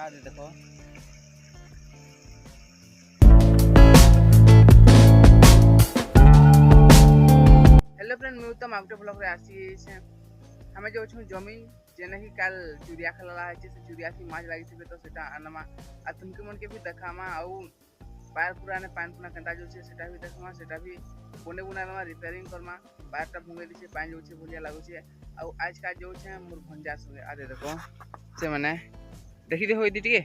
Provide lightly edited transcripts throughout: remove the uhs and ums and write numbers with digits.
आगे देखो। Hello friend, मैं उत्तम आपके ब्लॉग रे आसी हमें जो छु जमीन जेने की काल चुरिया खेला है से चुरिया की माछ लागी थी तो सेटा आनमा आ तुमके मन के भी देखामा आउ पार पुराने पान पुना कंटा जो छे सेटा भी देखमा सेटा भी कोने बुना नमा रिपेयरिंग करमा पारटा भुंगे दिसे पान जो छे भलिया लागो छे आउ आज का जो छे मोर भंजा संगे आदे देखो से माने देखि दे होई दिटिके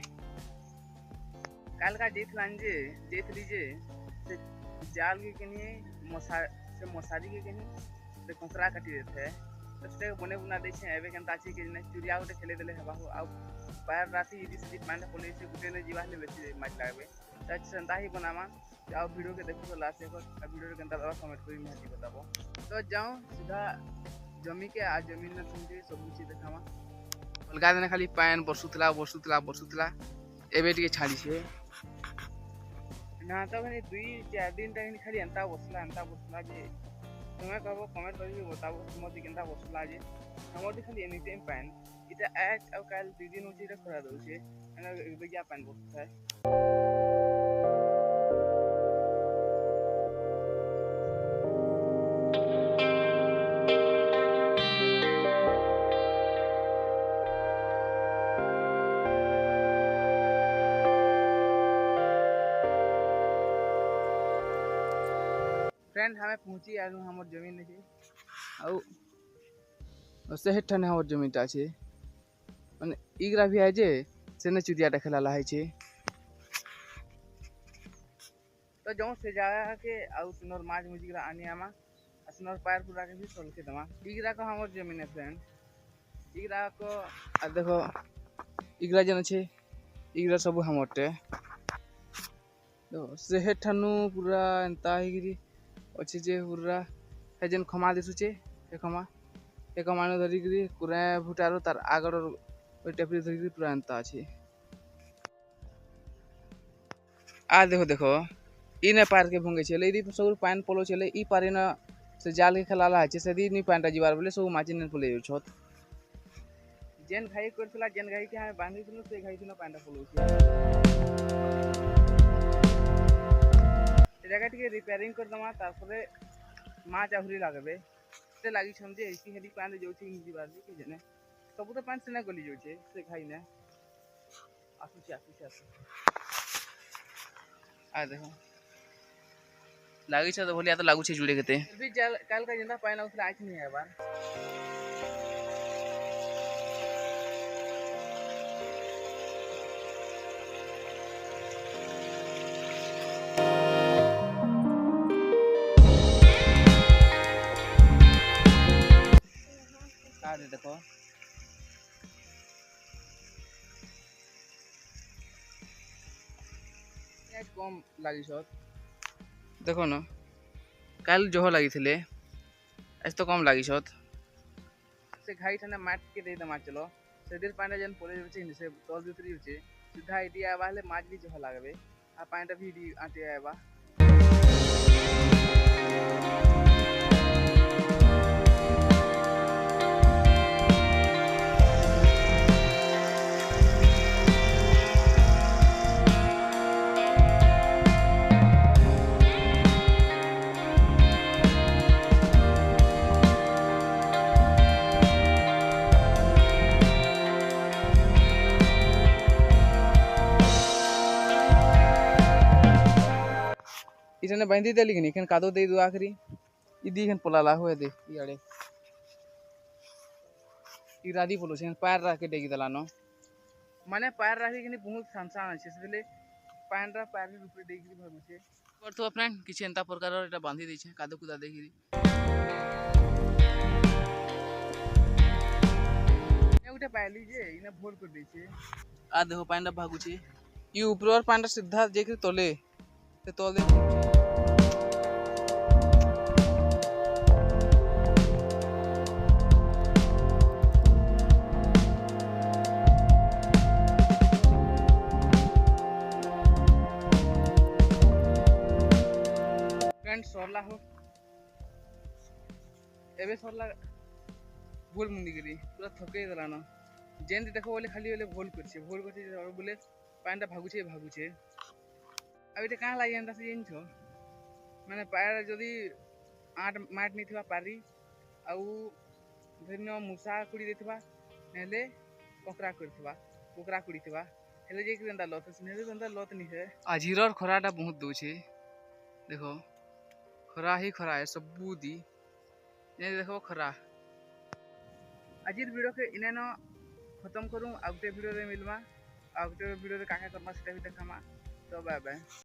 काल का जेथ लांजे जेथ लीजे से जाल के कनी मसा से मसारी के कनी से कोकरा काटी देथे तस्ते बने बुना दे छे एबे केनता छी के ने चुरिया गोटे खेले देले हेबा हो आ पार राती इदी से माने पुलिस से गुटे ने जीवाले बेसी माछ लागबे त संता ही बनामा जाओ वीडियो के देखो तो लास्ट देखो वीडियो के केनता दवा कमेंट करी मैं हती बताबो तो जाओ सीधा जमी के आ जमीन ने तुमके सब चीज देखामा अलगा देने खाली पान बरसुतला एबे टिके छाड़ी छे ना तो भने 2-4 दिन तक खाली अंता बसला जे तुम्हें कहबो कमेंट करके बताबो तुमती केनता बसला जे हमर खाली एनी टाइम पान इटा आज और काल 2 दिन होची रे खरा दउ छे एना बेगिया पान बसता है। फ्रेंड हमें पहुंची आलू हमर जमीन ने आउ से हेठने हमर जमीनटा छे माने इगरा भी आइ जे सेने चुरियाटा खेला है छे तो जो से जगह के आउ सुनर माज मुजिगरा आनी आमा सुनर पार पूरा के भी सोल के दमा इगरा को हमर जमीन है फ्रेंड इगरा को आ देखो इगरा जन छे इगरा सब हमरटे तो से हेठनु पूरा एंता हिगिरी अच्छे जे पूरा है जेन खमा दिसुचे ए खमा ने धरी करी पूरा भुटारो तार आगर ओइ टेपरी धरी करी पूरा अंता अछि आ देखो इने पार के भंगे छले इदी सब पान पलो छले ई पारे न से जाल के खलाला है से दी नी पानटा जीवार बोले सब माचिन ने पले छत जेन घाई करथला जेन घाई के हम बांधी दिनु से घाई दिनो पानटा पलो छै जगह टिके रिपेयरिंग कर दमा तारपरे माछ आहुरी लागबे से लागी समझे कि हेडी पान जो छी इंजी बार के जने सब तो पान से ना गली जो छे से खाई ना आसु आ देखो लागी छ तो भलिया तो लागू छे जुड़े केते भी काल का जिंदा पान उठला आज नहीं है बार देखो कम लगी देखो न काल जह लगी थे आज तो कम लगी से घाई ठाने माट के दे दमा चलो से दिल पानी जन पड़े से तल भीतरी होचे सीधा इडी आबा ले माछ भी जह लागबे आ पानीटा भी इडी आटे आबा इतने बांधी दे लेकिन इखन कादो दे दो आखरी इदी इखन पोलाला होए दे इयाडे इरादी पोलो छन पार राके देगी दलानो माने पार राखी किनी बहुत संसान আছে সেলে পানরা পারের উপরে দেগি ভাবছে করতো फ्रेंड কিছু এন্তা প্রকারর এটা বাঁধি দিছে কাদো কুদা দেগি এউটা পাইলি যে ইনা ভোর করে দিছে आ देखो पांडा भागुचे इ ऊपर और पांडा सीधा जेके तले ते तले फ्रेंड सरला हो एबे सरला बोल मुंडी करी पूरा थके दलानो जेन देखो बोले खाली बोले भोल करछे और बोले पानी भागुछे अब ये कहाँ लगी एंता से जिनछ माने पायर जदी आठ माट नहीं थिबा पारी आउ धन्य मूसा कुड़ी देथिबा नेले कोकरा करथिबा कोकरा कुड़ी थिबा हेले जे कि एंता लत नेले एंता लत नहीं है आजिरर खराटा बहुत दोछे देखो खरा ही खरा है सबू दी ये देखो खरा आजिर वीडियो के इनेनो खत्म करूँ आउटे वीडियो रे मिलमा आउटे वीडियो रे काका करमा सेटा भी देखामा तो बाय बाय।